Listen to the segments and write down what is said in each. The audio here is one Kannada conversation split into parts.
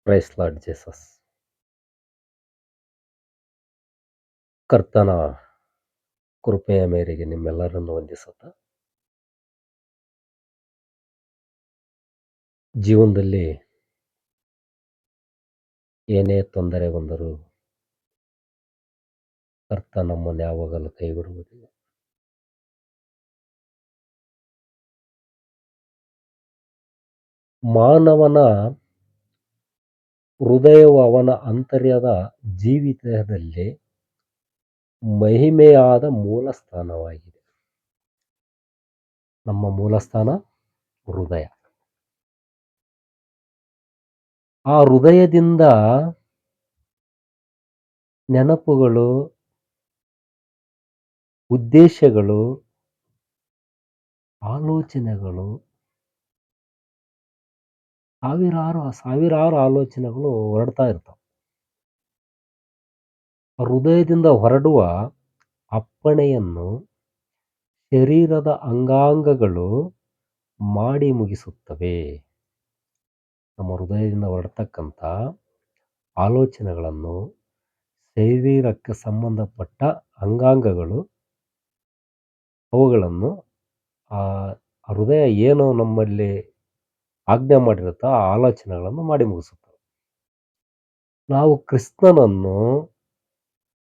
Price lord Jesus. ಕರ್ತನ ಕೃಪೆಯ ಮೇರೆಗೆ ನಿಮ್ಮೆಲ್ಲರನ್ನು ವಂದಿಸುತ್ತಾ, ಜೀವನದಲ್ಲಿ ಏನೇ ತೊಂದರೆ ಬಂದರೂ ಕರ್ತ ನಮ್ಮನ್ನು ಯಾವಾಗಲೂ ಕೈ ಬಿಡುವುದಿಲ್ಲ. ಮಾನವನ ಹೃದಯವು ಅವನ ಆಂತರ್ಯದ ಜೀವಿತದಲ್ಲಿ ಮಹಿಮೆಯಾದ ಮೂಲ ಸ್ಥಾನವಾಗಿದೆ. ನಮ್ಮ ಮೂಲ ಸ್ಥಾನ ಹೃದಯ. ಆ ಹೃದಯದಿಂದ ನೆನಪುಗಳು, ಉದ್ದೇಶಗಳು, ಆಲೋಚನೆಗಳು, ಸಾವಿರಾರು ಆಲೋಚನೆಗಳು ಹೊರಡ್ತಾ ಇರ್ತಾವೆ. ಹೃದಯದಿಂದ ಹೊರಡುವ ಅಪ್ಪಣೆಯನ್ನು ಶರೀರದ ಅಂಗಾಂಗಗಳು ಮಾಡಿ ಮುಗಿಸುತ್ತವೆ. ನಮ್ಮ ಹೃದಯದಿಂದ ಹೊರಡ್ತಕ್ಕಂಥ ಆಲೋಚನೆಗಳನ್ನು ಶರೀರಕ್ಕೆ ಸಂಬಂಧಪಟ್ಟ ಅಂಗಾಂಗಗಳು ಅವುಗಳನ್ನು ಆ ಹೃದಯ ಏನು ನಮ್ಮಲ್ಲಿ ಆಜ್ಞೆ ಮಾಡಿರುತ್ತೋ ಆ ಆಲೋಚನೆಗಳನ್ನು ಮಾಡಿ ಮುಗಿಸುತ್ತವೆ. ನಾವು ಕ್ರಿಸ್ತನನ್ನು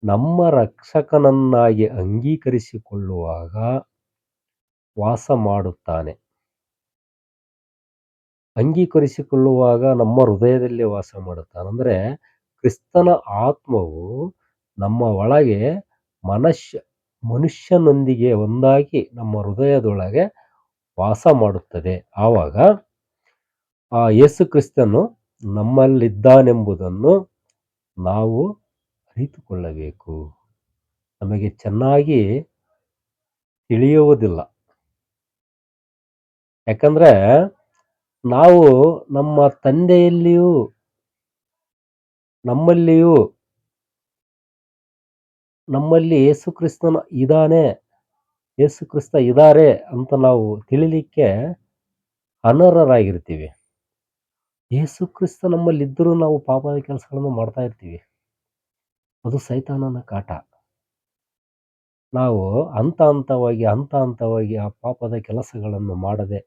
ನಮ್ಮ ರಕ್ಷಕನನ್ನಾಗಿ ಅಂಗೀಕರಿಸಿಕೊಳ್ಳುವಾಗ ವಾಸ ಮಾಡುತ್ತಾನೆ. ಅಂಗೀಕರಿಸಿಕೊಳ್ಳುವಾಗ ನಮ್ಮ ಹೃದಯದಲ್ಲಿ ವಾಸ ಮಾಡುತ್ತಾನೆ. ಅಂದರೆ ಕ್ರಿಸ್ತನ ಆತ್ಮವು ನಮ್ಮ ಒಳಗೆ ಮನುಷ್ಯನೊಂದಿಗೆ ಒಂದಾಗಿ ನಮ್ಮ ಹೃದಯದೊಳಗೆ ವಾಸ ಮಾಡುತ್ತದೆ. ಆವಾಗ ಆ ಯೇಸು ಕ್ರಿಸ್ತನು ನಮ್ಮಲ್ಲಿದ್ದಾನೆಂಬುದನ್ನು ನಾವು ಅರಿತುಕೊಳ್ಳಬೇಕು. ನಮಗೆ ಚೆನ್ನಾಗಿ ತಿಳಿಯುವುದಿಲ್ಲ. ಯಾಕಂದ್ರೆ ನಾವು ನಮ್ಮ ತಂದೆಯಲ್ಲಿಯೂ ನಮ್ಮಲ್ಲಿ ಯೇಸು ಕ್ರಿಸ್ತ ಇದ್ದಾರೆ ಅಂತ ನಾವು ತಿಳಿಲಿಕ್ಕೆ ಅನರ್ಹರಾಗಿರ್ತೀವಿ. ಯೇಸು ಕ್ರಿಸ್ತ ನಮ್ಮಲ್ಲಿದ್ದರೂ ನಾವು ಪಾಪದ ಕೆಲಸಗಳನ್ನು ಮಾಡ್ತಾ ಇರ್ತೀವಿ. ಅದು ಸೈತಾನನ ಕಾಟ. ನಾವು ಹಂತ ಹಂತವಾಗಿ ಆ ಪಾಪದ ಕೆಲಸಗಳನ್ನು ಮಾಡದೆ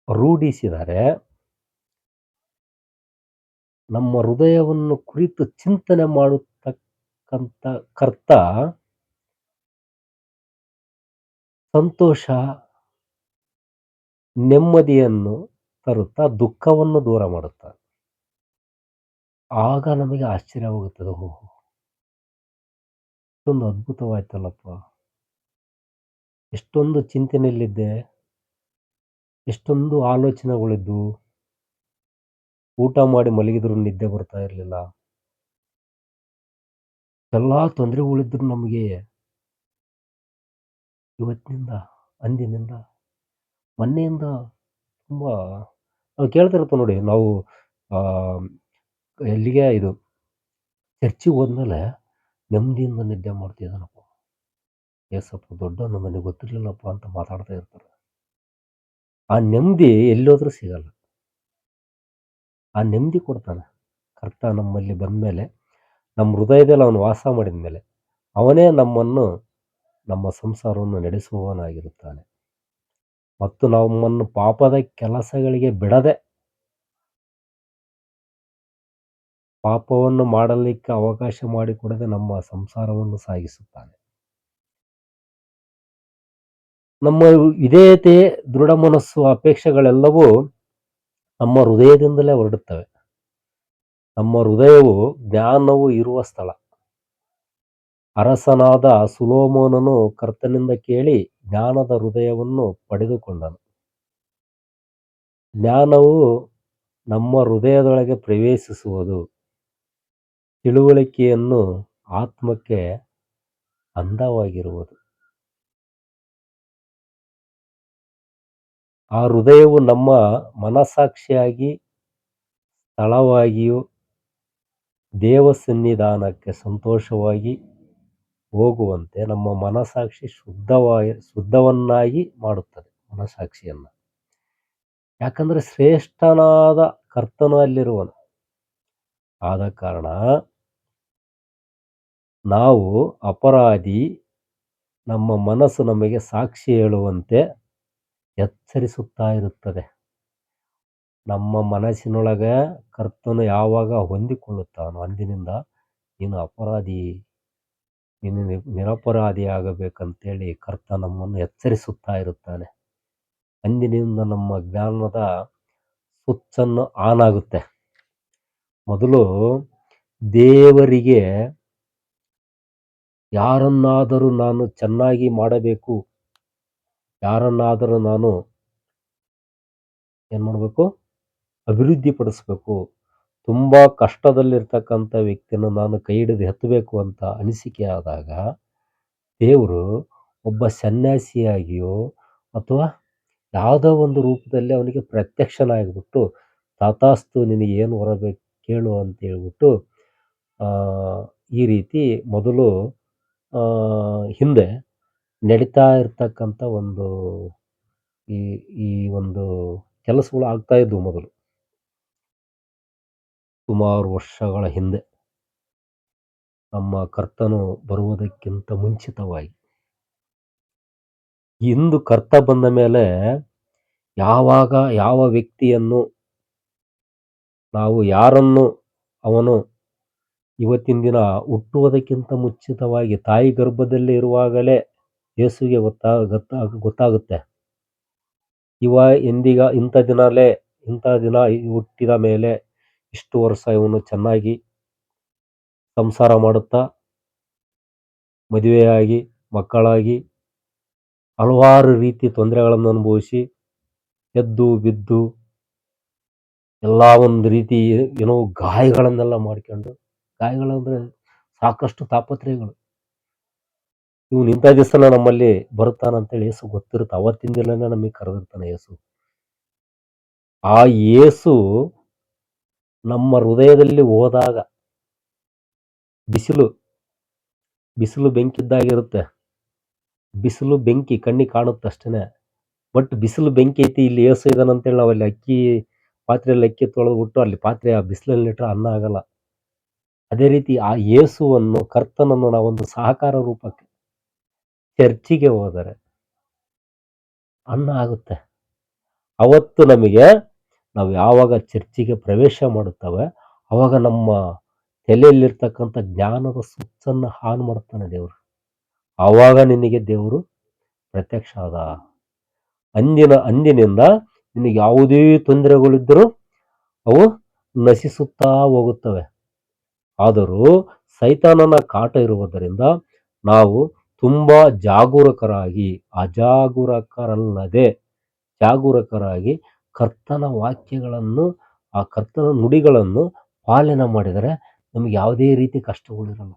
ರೂಢಿಸಿದರೆ ನಮ್ಮ ಹೃದಯವನ್ನು ಕುರಿತು ಚಿಂತನೆ ಮಾಡತಕ್ಕಂಥ ಕರ್ತ ಸಂತೋಷ, ನೆಮ್ಮದಿಯನ್ನು ತರುತ್ತಾ ದುಃಖವನ್ನು ದೂರ ಮಾಡುತ್ತಾರೆ. ಆಗ ನಮಗೆ ಆಶ್ಚರ್ಯವಾಗುತ್ತದೆ, ಎಷ್ಟೊಂದು ಅದ್ಭುತವಾಯ್ತಲ್ಲಪ್ಪ, ಎಷ್ಟೊಂದು ಚಿಂತನೆಯಲ್ಲಿದ್ದೆ, ಎಷ್ಟೊಂದು ಆಲೋಚನೆಗಳಿದ್ದು, ಊಟ ಮಾಡಿ ಮಲಗಿದ್ರು ನಿದ್ದೆ ಬರ್ತಾ ಇರಲಿಲ್ಲ, ಎಲ್ಲ ತೊಂದರೆಗಳಿದ್ರು ನಮಗೆ ಇವತ್ತಿನಿಂದ, ಅಂದಿನಿಂದ, ಮೊನ್ನೆಯಿಂದ ತುಂಬ ನಾವು ಕೇಳ್ತಿರ್ತೀವಿ ನೋಡಿ. ನಾವು ಎಲ್ಲಿಗೆ ಇದು ಚರ್ಚಿಗೆ ಹೋದ್ಮೇಲೆ ನೆಮ್ಮದಿಯಿಂದ ನಿದ್ದೆ ಮಾಡ್ತಿದ್ದಾನಪ್ಪ, ಏಸಪ್ಪ ದೊಡ್ಡವನು, ನನಗೆ ಗೊತ್ತಿರಲಿಲ್ಲಪ್ಪ ಅಂತ ಮಾತಾಡ್ತಾ ಇರ್ತಾರೆ. ಆ ನೆಮ್ಮದಿ ಎಲ್ಲೋದ್ರೂ ಸಿಗಲ್ಲ. ಆ ನೆಮ್ಮದಿ ಕೊಡ್ತಾನೆ ಕರ್ತ ನಮ್ಮಲ್ಲಿ ಬಂದಮೇಲೆ, ನಮ್ಮ ಹೃದಯದಲ್ಲಿ ಅವನು ವಾಸ ಮಾಡಿದ ಮೇಲೆ ಅವನೇ ನಮ್ಮ ಸಂಸಾರವನ್ನು ನಡೆಸುವವನಾಗಿರುತ್ತಾನೆ. ಮತ್ತು ನಮ್ಮನ್ನು ಪಾಪದ ಕೆಲಸಗಳಿಗೆ ಬಿಡದೆ, ಪಾಪವನ್ನು ಮಾಡಲಿಕ್ಕೆ ಅವಕಾಶ ಮಾಡಿಕೊಡದೆ ನಮ್ಮ ಸಂಸಾರವನ್ನು ಸಾಗಿಸುತ್ತಾನೆ. ನಮ್ಮ ವಿಧೇಯತೆ, ದೃಢ ಮನಸ್ಸು, ಅಪೇಕ್ಷೆಗಳೆಲ್ಲವೂ ನಮ್ಮ ಹೃದಯದಿಂದಲೇ ಹೊರಡುತ್ತವೆ. ನಮ್ಮ ಹೃದಯವು ಜ್ಞಾನವು ಇರುವ ಸ್ಥಳ. ಅರಸನಾದ ಸೊಲೊಮೋನನು ಕರ್ತನಿಂದ ಕೇಳಿ ಜ್ಞಾನದ ಹೃದಯವನ್ನು ಪಡೆದುಕೊಂಡನು. ಜ್ಞಾನವು ನಮ್ಮ ಹೃದಯದೊಳಗೆ ಪ್ರವೇಶಿಸುವುದು ತಿಳುವಳಿಕೆಯನ್ನು ಆತ್ಮಕ್ಕೆ ಅಂದವಾಗಿರುವುದು. ಆ ಹೃದಯವು ನಮ್ಮ ಮನಸ್ಸಾಕ್ಷಿಯಾಗಿ ಸ್ಥಳವಾಗಿಯೂ ದೇವ ಸನ್ನಿಧಾನಕ್ಕೆ ಸಂತೋಷವಾಗಿ ಹೋಗುವಂತೆ ನಮ್ಮ ಮನಸ್ಸಾಕ್ಷಿ ಶುದ್ಧವನ್ನಾಗಿ ಮಾಡುತ್ತದೆ. ಮನಸ್ಸಾಕ್ಷಿಯನ್ನು ಯಾಕಂದ್ರೆ ಶ್ರೇಷ್ಠನಾದ ಕರ್ತನು ಅಲ್ಲಿರುವನು. ಆದ ಕಾರಣ ನಾವು ಅಪರಾಧಿ, ನಮ್ಮ ಮನಸ್ಸು ನಮಗೆ ಸಾಕ್ಷಿ ಹೇಳುವಂತೆ ಎಚ್ಚರಿಸುತ್ತಾ ಇರುತ್ತದೆ. ನಮ್ಮ ಮನಸ್ಸಿನೊಳಗೆ ಕರ್ತನು ಯಾವಾಗ ಹೊಂದಿಕೊಳ್ಳುತ್ತಾನೋ ಅಂದಿನಿಂದ ನೀನು ಅಪರಾಧಿ, ನೀನು ನಿರಪರಾಧಿಯಾಗಬೇಕಂತೇಳಿ ಕರ್ತ ನಮ್ಮನ್ನು ಎಚ್ಚರಿಸುತ್ತಾ ಇರುತ್ತಾನೆ. ಅಂದಿನಿಂದ ನಮ್ಮ ಜ್ಞಾನದ ಸ್ವಿಚ್ಚನ್ನು ಆನ್ ಆಗುತ್ತೆ. ಮೊದಲು ದೇವರಿಗೆ ಯಾರನ್ನಾದರೂ ನಾನು ಚೆನ್ನಾಗಿ ಮಾಡಬೇಕು, ಯಾರನ್ನಾದರೂ ನಾನು ಏನು ಮಾಡಬೇಕು, ಅಭಿವೃದ್ಧಿ ಪಡಿಸ್ಬೇಕು, ತುಂಬ ಕಷ್ಟದಲ್ಲಿರ್ತಕ್ಕಂಥ ವ್ಯಕ್ತಿಯನ್ನು ನಾನು ಕೈ ಹಿಡಿದು ಎತ್ತಬೇಕು ಅಂತ ಅನಿಸಿಕೆ ಆದಾಗ ದೇವರು ಒಬ್ಬ ಸನ್ಯಾಸಿಯಾಗಿಯೋ ಅಥವಾ ಯಾವುದೋ ಒಂದು ರೂಪದಲ್ಲಿ ಅವನಿಗೆ ಪ್ರತ್ಯಕ್ಷನಾಗಿಬಿಟ್ಟು ತಾತಾಸ್ತು ನಿನಗೆ ಏನು ಹೊರಬೇಕು ಕೇಳು ಅಂತ ಹೇಳ್ಬಿಟ್ಟು ಈ ರೀತಿ ಮೊದಲು ಹಿಂದೆ ನಡೀತಾ ಇರ್ತಕ್ಕಂಥ ಒಂದು ಈ ಈ ಒಂದು ಕೆಲಸಗಳು ಆಗ್ತಾ ಇದ್ವು ಮೊದಲು, ಸುಮಾರು ವರ್ಷಗಳ ಹಿಂದೆ, ನಮ್ಮ ಕರ್ತನು ಬರುವುದಕ್ಕಿಂತ ಮುಂಚಿತವಾಗಿ. ಇಂದು ಕರ್ತ ಬಂದ ಮೇಲೆ ಯಾವಾಗ ಯಾವ ವ್ಯಕ್ತಿಯನ್ನು ನಾವು ಯಾರನ್ನು ಅವನು ಇವತ್ತಿನ ದಿನ ಹುಟ್ಟುವುದಕ್ಕಿಂತ ಮುಂಚಿತವಾಗಿ ತಾಯಿ ಗರ್ಭದಲ್ಲಿ ಇರುವಾಗಲೇ ಯೇಸುವಿಗೆ ಗೊತ್ತಾಗುತ್ತೆ ಇಂಥ ದಿನ ಹುಟ್ಟಿದ ಮೇಲೆ ಇಷ್ಟು ವರ್ಷ ಇವನು ಚೆನ್ನಾಗಿ ಸಂಸಾರ ಮಾಡುತ್ತಾ ಮದುವೆಯಾಗಿ ಮಕ್ಕಳಾಗಿ ಹಲವಾರು ರೀತಿ ತೊಂದರೆಗಳನ್ನು ಅನುಭವಿಸಿ ಎದ್ದು ಬಿದ್ದು ಎಲ್ಲ ಒಂದು ರೀತಿ ಏನೋ ಗಾಯಗಳನ್ನೆಲ್ಲ ಮಾಡ್ಕೊಂಡು, ಗಾಯಗಳಂದ್ರೆ ಸಾಕಷ್ಟು ತಾಪತ್ರಯಗಳು, ಇವನು ಇಂಥ ದಿವಸನ ನಮ್ಮಲ್ಲಿ ಬರುತ್ತಾನಂತೇಳಿ ಯೇಸು ಗೊತ್ತಿರುತ್ತೆ. ಅವತ್ತಿನ ದಿನನೇ ನಮಗೆ ಕರೆದಿರ್ತಾನೆ ಯೇಸು. ಆ ಯೇಸು ನಮ್ಮ ಹೃದಯದಲ್ಲಿ ಹೋದಾಗ ಬಿಸಿಲು ಬೆಂಕಿದ್ದಾಗಿರುತ್ತೆ. ಬಿಸಿಲು ಬೆಂಕಿ ಕಣ್ಣಿಗೆ ಕಾಣುತ್ತೆ ಅಷ್ಟೇನೆ, ಬಟ್ ಬಿಸಿಲು ಬೆಂಕಿ ಐತಿ, ಇಲ್ಲಿ ಯೇಸು ಇದಾನಂತೇಳಿ ನಾವು ಅಲ್ಲಿ ಪಾತ್ರೆಯಲ್ಲಿ ಅಕ್ಕಿ ತೊಳೆದ್ಬಿಟ್ಟು ಅಲ್ಲಿ ಪಾತ್ರೆ ಆ ಬಿಸಿಲಲ್ಲಿ ಇಟ್ಟರೆ ಅನ್ನ ಆಗಲ್ಲ. ಅದೇ ರೀತಿ ಆ ಯೇಸುವನ್ನು ಕರ್ತನನ್ನು ನಾವೊಂದು ಸಹಕಾರ ರೂಪಕ್ಕೆ ಚರ್ಚಿಗೆ ಹೋದರೆ ಅನ್ನ ಆಗುತ್ತೆ. ಅವತ್ತು ನಮಗೆ ನಾವು ಯಾವಾಗ ಚರ್ಚಿಗೆ ಪ್ರವೇಶ ಮಾಡುತ್ತೇವೆ ಅವಾಗ ನಮ್ಮ ತಲೆಯಲ್ಲಿರ್ತಕ್ಕಂಥ ಜ್ಞಾನದ ಸ್ವಿಚ್ಚನ್ನು ಆನ್ ಮಾಡ್ತಾನೆ ದೇವರು. ಆವಾಗ ನಿನಗೆ ದೇವರು ಪ್ರತ್ಯಕ್ಷ ಆದ. ಅಂದಿನಿಂದ ನಿನಗೆ ಯಾವುದೇ ತೊಂದರೆಗಳಿದ್ದರೂ ಅವು ನಶಿಸುತ್ತಾ ಹೋಗುತ್ತವೆ. ಆದರೂ ಸೈತಾನನ ಕಾಟ ಇರುವುದರಿಂದ ನಾವು ತುಂಬಾ ಅಜಾಗರೂಕರಲ್ಲದೆ ಜಾಗರೂಕರಾಗಿ ಕರ್ತನ ವಾಕ್ಯಗಳನ್ನು, ಆ ಕರ್ತನ ನುಡಿಗಳನ್ನು ಪಾಲನೆ ಮಾಡಿದರೆ ನಮಗೆ ಯಾವುದೇ ರೀತಿ ಕಷ್ಟಗಳಿರಲ್ಲ.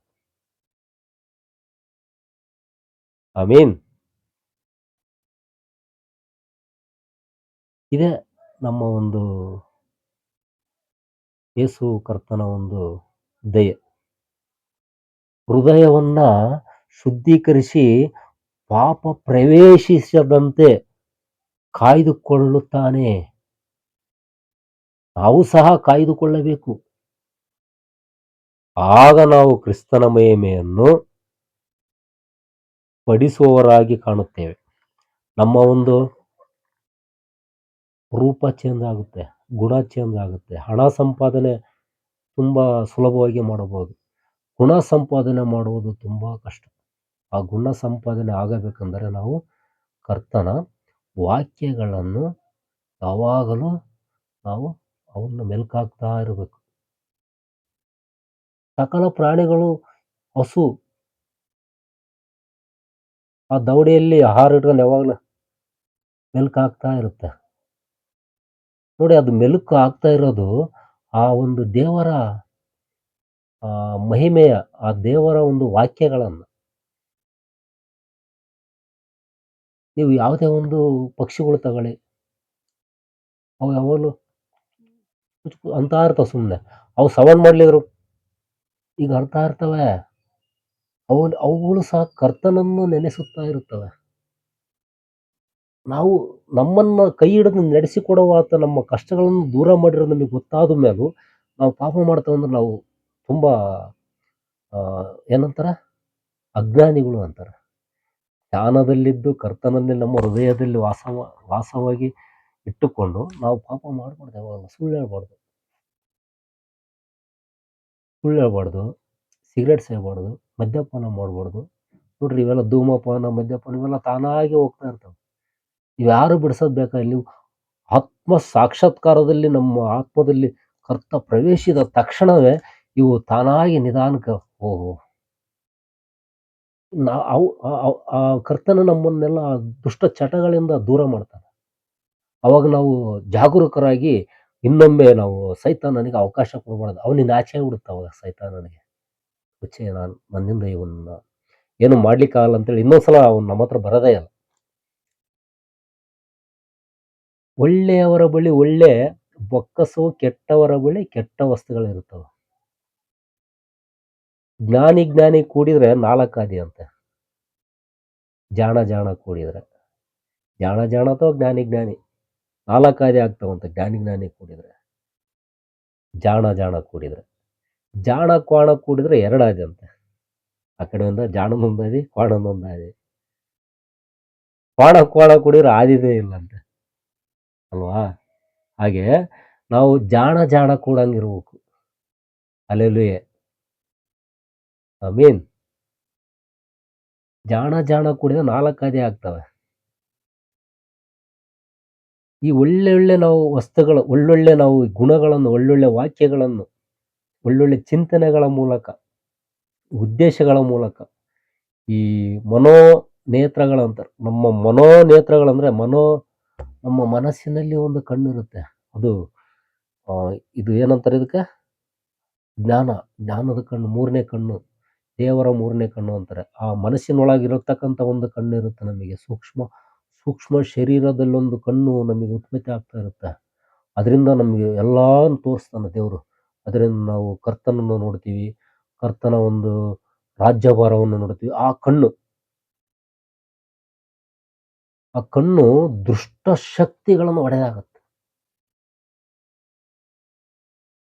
ಆಮೀನ್. ಇದೇ ನಮ್ಮ ಒಂದು ಯೇಸು ಕರ್ತನ ಒಂದು ದಯೆ. ಹೃದಯವನ್ನ ಶುದ್ಧೀಕರಿಸಿ ಪಾಪ ಪ್ರವೇಶಿಸದಂತೆ ಕಾಯ್ದುಕೊಳ್ಳುತ್ತಾನೆ. ನಾವು ಸಹ ಕಾಯ್ದುಕೊಳ್ಳಬೇಕು. ಆಗ ನಾವು ಕ್ರಿಸ್ತನ ಮಹಿಮೆಯನ್ನು ಪಡಿಸುವವರಾಗಿ ಕಾಣುತ್ತೇವೆ. ನಮ್ಮ ಒಂದು ರೂಪ ಚೇಂಜ್ ಆಗುತ್ತೆ, ಗುಣ ಚೇಂಜ್ ಆಗುತ್ತೆ. ಹಣ ಸಂಪಾದನೆ ತುಂಬ ಸುಲಭವಾಗಿ ಮಾಡಬಹುದು, ಗುಣ ಸಂಪಾದನೆ ಮಾಡುವುದು ತುಂಬ ಕಷ್ಟ. ಆ ಗುಣ ಸಂಪಾದನೆ ಆಗಬೇಕಂದರೆ ನಾವು ಕರ್ತನ ವಾಕ್ಯಗಳನ್ನು ಯಾವಾಗಲೂ ನಾವು ಅವನ್ನ ಮೆಲ್ಕಾಕ್ತಾ ಇರಬೇಕು. ಸಕಲ ಪ್ರಾಣಿಗಳು ಹಸು ಆ ದವಡೆಯಲ್ಲಿ ಆಹಾರ ಇಟ್ಕೊಂಡು ಯಾವಾಗಲೂ ಮೆಲ್ಕು ಹಾಕ್ತಾ ಇರುತ್ತೆ ನೋಡಿ. ಅದು ಮೆಲುಕು ಆಗ್ತಾ ಇರೋದು ಆ ಒಂದು ದೇವರ ಮಹಿಮೆಯ, ಆ ದೇವರ ಒಂದು ವಾಕ್ಯಗಳನ್ನು. ನೀವು ಯಾವುದೇ ಒಂದು ಪಕ್ಷಿಗಳು ತಗೊಳ್ಳಿ, ಅವು ಯಾವಾಗಲೂ ಅಂತ ಇರ್ತಾವೆ ಸುಮ್ಮನೆ. ಅವು ಸವನ್ ಮಾಡ್ಲಿದ್ರು ಈಗ ಅರ್ಥ ಇರ್ತವೆ. ಅವುಗಳು ಸಹ ಕರ್ತನನ್ನು ನೆನೆಸುತ್ತಾ ಇರುತ್ತವೆ. ನಾವು ನಮ್ಮನ್ನ ಕೈ ಹಿಡಿದು ನಡೆಸಿಕೊಡುವ ಆತ ನಮ್ಮ ಕಷ್ಟಗಳನ್ನು ದೂರ ಮಾಡಿರೋದು ನಮಗೆ ಗೊತ್ತಾದ ಮೇಲೂ ನಾವು ಪಾಪ ಮಾಡ್ತೇವೆ ಅಂದ್ರೆ ನಾವು ತುಂಬಾ ಏನಂತಾರ, ಅಜ್ಞಾನಿಗಳು ಅಂತಾರ. ಧ್ಯಾನದಲ್ಲಿದ್ದು ಕರ್ತನಲ್ಲಿ ನಮ್ಮ ಹೃದಯದಲ್ಲಿ ವಾಸವಾಗಿ ಇಟ್ಟುಕೊಂಡು ನಾವು ಪಾಪ ಮಾಡಬಾರ್ದು. ಯಾವಾಗ ಸುಳ್ಳು ಹೇಳ್ಬಾರ್ದು, ಸಿಗರೇಟ್ ಸೇದಬಾರ್ದು, ಮದ್ಯಪಾನ ಮಾಡಬಾರ್ದು. ನೋಡ್ರಿ, ಇವೆಲ್ಲ ಧೂಮಪಾನ, ಮದ್ಯಪಾನ ಇವೆಲ್ಲ ತಾನಾಗಿ ಹೋಗ್ತಾ ಇರ್ತಾವೆ. ಇವ್ಯಾರು ಬಿಡಿಸೋದು ಬೇಕಾ? ಇಲ್ಲಿ ಆತ್ಮ ಸಾಕ್ಷಾತ್ಕಾರದಲ್ಲಿ ನಮ್ಮ ಆತ್ಮದಲ್ಲಿ ಕರ್ತ ಪ್ರವೇಶಿಸಿದ ತಕ್ಷಣವೇ ಇವು ತಾನಾಗಿ ನಿಧಾನಕ್ಕೆ ಓಹೋ, ಆ ಕರ್ತನ ನಮ್ಮನ್ನೆಲ್ಲ ದುಷ್ಟ ಚಟಗಳಿಂದ ದೂರ ಮಾಡ್ತಾನೆ. ಅವಾಗ ನಾವು ಜಾಗರೂಕರಾಗಿ ಇನ್ನೊಮ್ಮೆ ನಾವು ಸೈತಾನನಿಗೆ ಅವಕಾಶ ಕೊಡಬಾರ್ದು. ಅವನಿಗೆ ನಾಚೆ ಬಿಡುತ್ತೆ ಅವಾಗ ಸೈತಾನನಿಗೆ. ನಾನು ನನ್ನಿಂದ ಇವನ್ನ ಏನು ಮಾಡ್ಲಿಕ್ಕಾಗಲ್ಲ ಅಂತೇಳಿ ಇನ್ನೊಂದ್ಸಲ ಅವ್ನು ನಮ್ಮ ಹತ್ರ ಬರೋದೇ ಇಲ್ಲ. ಒಳ್ಳೆಯವರ ಬಳಿ ಒಳ್ಳೆ ಬೊಕ್ಕಸು, ಕೆಟ್ಟವರ ಬಳಿ ಕೆಟ್ಟ ವಸ್ತುಗಳಿರುತ್ತವೆ. ಜ್ಞಾನಿ ಕೂಡಿದ್ರೆ ನಾಲ್ಕಾದಿ ಅಂತೆ. ಜಾಣ ಕೂಡಿದ್ರೆ ಜಾಣ ಅಥವಾ ಜ್ಞಾನಿ ನಾಲ್ಕಾದಿ ಆಗ್ತಾವಂತೆ. ಜ್ಞಾನಿ ಕೂಡಿದ್ರೆ, ಜಾಣ ಕೂಡಿದ್ರೆ, ಜಾಣ ಕ್ವಾಣ ಕೂಡಿದ್ರೆ ಎರಡಾದಿ ಅಂತೆ. ಆ ಕಡೆಯಿಂದ ಜಾಣನೊಂದಾದಿ, ಕ್ವಾಣನೊಂದಾದಿ. ಕ್ವಾಣ ಕೂಡಿದ್ರೆ ಆದಿದೇ ಇಲ್ಲಂತೆ ಅಲ್ವಾ? ಹಾಗೆ ನಾವು ಜಾಣ ಕೂಡಂಗಿರ್ಬೇಕು. ಹಲ್ಲೆಲೂಯಾ, ಆಮೀನ್. ಜಾಣ ಕೂಡಿದ್ರೆ ನಾಲ್ಕಾದಿ ಆಗ್ತವೆ. ಈ ಒಳ್ಳೊಳ್ಳೆ ನಾವು ವಸ್ತುಗಳು, ಒಳ್ಳೊಳ್ಳೆ ನಾವು ಗುಣಗಳನ್ನು, ಒಳ್ಳೊಳ್ಳೆ ವಾಕ್ಯಗಳನ್ನು, ಒಳ್ಳೊಳ್ಳೆ ಚಿಂತನೆಗಳ ಮೂಲಕ, ಉದ್ದೇಶಗಳ ಮೂಲಕ, ಈ ಮನೋನೇತ್ರಗಳಂತಾರೆ. ನಮ್ಮ ಮನೋನೇತ್ರಗಳಂದ್ರೆ ನಮ್ಮ ಮನಸ್ಸಿನಲ್ಲಿ ಒಂದು ಕಣ್ಣಿರುತ್ತೆ. ಅದು ಇದು ಏನಂತಾರೆ ಇದಕ್ಕೆ? ಜ್ಞಾನದ ಕಣ್ಣು, ಮೂರನೇ ಕಣ್ಣು, ದೇವರ ಮೂರನೇ ಕಣ್ಣು ಅಂತಾರೆ. ಆ ಮನಸ್ಸಿನೊಳಗಿರತಕ್ಕಂಥ ಒಂದು ಕಣ್ಣು ಇರುತ್ತೆ ನಮಗೆ. ಸೂಕ್ಷ್ಮ ಶರೀರದಲ್ಲೊಂದು ಕಣ್ಣು ನಮಗೆ ಉತ್ಪತ್ತಿ ಆಗ್ತಾ ಇರುತ್ತೆ. ಅದರಿಂದ ನಮಗೆ ಎಲ್ಲಾನು ತೋರಿಸ್ತಾನೆ ದೇವರು. ಅದರಿಂದ ನಾವು ಕರ್ತನನ್ನು ನೋಡ್ತೀವಿ, ಕರ್ತನ ಒಂದು ರಾಜ್ಯಭಾರವನ್ನು ನೋಡ್ತೀವಿ. ಆ ಕಣ್ಣು ದುಷ್ಟ ಶಕ್ತಿಗಳನ್ನು ಹೊಡೆದಾಗುತ್ತೆ.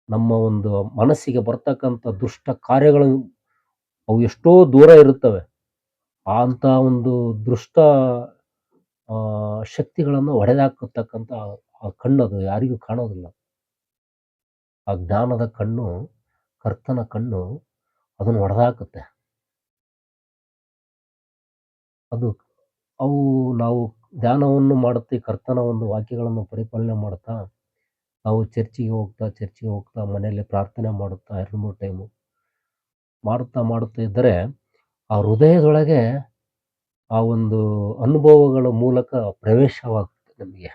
ನಮ್ಮ ಒಂದು ಮನಸ್ಸಿಗೆ ಬರ್ತಕ್ಕಂಥ ದುಷ್ಟ ಕಾರ್ಯಗಳು ಅವು ಎಷ್ಟೋ ದೂರ ಇರುತ್ತವೆ. ಅಂತ ಒಂದು ದುಷ್ಟ ಶಕ್ತಿಗಳನ್ನು ಹೊಡೆದಾಕತಕ್ಕಂಥ ಆ ಕಣ್ಣದು ಯಾರಿಗೂ ಕಾಣೋದಿಲ್ಲ. ಆ ಜ್ಞಾನದ ಕಣ್ಣು, ಕರ್ತನ ಕಣ್ಣು ಅದನ್ನು ಹೊಡೆದಾಕುತ್ತೆ. ಅವು ನಾವು ಧ್ಯಾನವನ್ನು ಮಾಡುತ್ತಾ, ಕರ್ತನ ಒಂದು ವಾಕ್ಯಗಳನ್ನು ಪರಿಪಾಲನೆ ಮಾಡ್ತಾ, ನಾವು ಚರ್ಚಿಗೆ ಹೋಗ್ತಾ ಮನೆಯಲ್ಲಿ ಪ್ರಾರ್ಥನೆ ಮಾಡುತ್ತಾ 2-3 ಟೈಮು ಮಾಡುತ್ತಾ ಇದ್ದರೆ ಆ ಹೃದಯದೊಳಗೆ ಆ ಒಂದು ಅನುಭವಗಳ ಮೂಲಕ ಪ್ರವೇಶವಾಗ್ತದೆ. ನಮಗೆ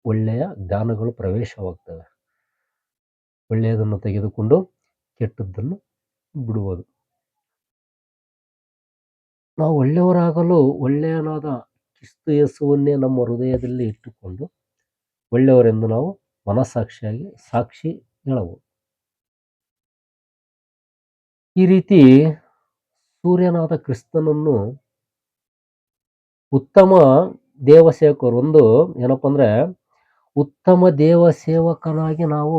ಒಳ್ಳೆಯ ಜ್ಞಾನಗಳು ಪ್ರವೇಶವಾಗ್ತವೆ. ಒಳ್ಳೆಯದನ್ನು ತೆಗೆದುಕೊಂಡು ಕೆಟ್ಟದ್ದನ್ನು ಬಿಡುವುದು. ನಾವು ಒಳ್ಳೆಯವರಾಗಲು ಒಳ್ಳೆಯನಾದ ಕ್ರಿಸ್ತ ಯೇಸುವನ್ನೇ ನಮ್ಮ ಹೃದಯದಲ್ಲಿ ಇಟ್ಟುಕೊಂಡು ಒಳ್ಳೆಯವರೆಂದು ನಾವು ಮನಸ್ಸಾಕ್ಷಿಯಾಗಿ ಸಾಕ್ಷಿ ಹೇಳಬಹುದು. ಈ ರೀತಿ ಸೂರ್ಯನಾದ ಕ್ರಿಸ್ತನನ್ನು ಉತ್ತಮ ದೇವಸೇವಕರು, ಒಂದು ಏನಪ್ಪ ಅಂದ್ರೆ ಉತ್ತಮ ದೇವಸೇವಕನಾಗಿ ನಾವು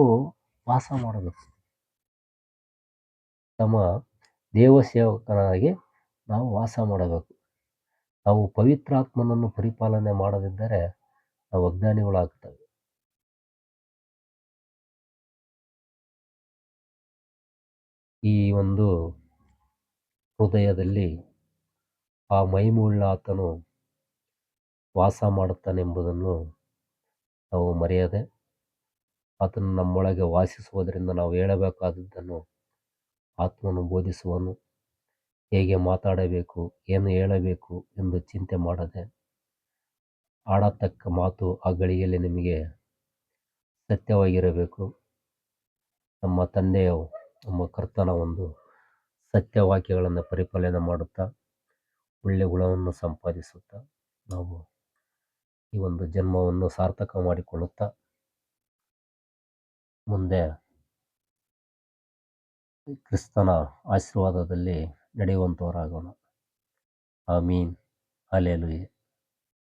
ವಾಸ ಮಾಡಬೇಕು. ಉತ್ತಮ ದೇವಸೇವಕನಾಗಿ ನಾವು ವಾಸ ಮಾಡಬೇಕು. ನಾವು ಪವಿತ್ರಾತ್ಮನನ್ನು ಪರಿಪಾಲನೆ ಮಾಡದಿದ್ದರೆ ನಾವು ಅಜ್ಞಾನಿಗಳಾಗ್ತೇವೆ. ಈ ಒಂದು ಹೃದಯದಲ್ಲಿ ಆ ಮಹಿಮೆಯುಳ್ಳ ಆತನು ವಾಸ ಮಾಡುತ್ತಾನೆಂಬುದನ್ನು ನಾವು ಮರೆಯದೆ, ಆತನು ನಮ್ಮೊಳಗೆ ವಾಸಿಸುವುದರಿಂದ ನಾವು ಹೇಳಬೇಕಾದದ್ದನ್ನು ಆತ್ಮನು ಬೋಧಿಸುವನು. ಹೇಗೆ ಮಾತಾಡಬೇಕು, ಏನು ಹೇಳಬೇಕು ಎಂದು ಚಿಂತೆ ಮಾಡದೆ ಆಡತಕ್ಕ ಮಾತು ಆ ಗಳಿಗೆಯಲ್ಲಿ ನಿಮಗೆ ಸತ್ಯವಾಗಿರಬೇಕು. ನಮ್ಮ ತಂದೆಯ, ನಮ್ಮ ಕರ್ತನ ಒಂದು ಸತ್ಯವಾಕ್ಯಗಳನ್ನು ಪರಿಪಾಲನೆ ಮಾಡುತ್ತಾ ಒಳ್ಳೆಯ ಗುಣವನ್ನು ಸಂಪಾದಿಸುತ್ತಾ ನಾವು ಈ ಒಂದು ಜನ್ಮವನ್ನು ಸಾರ್ಥಕ ಮಾಡಿಕೊಳ್ಳುತ್ತಾ ಮುಂದೆ ಕ್ರಿಸ್ತನ ಆಶೀರ್ವಾದದಲ್ಲಿ ನಡೆಯುವಂಥವರಾಗೋಣ. ಆಮೀನ್. ಹಲ್ಲೆಲೂಯಾ.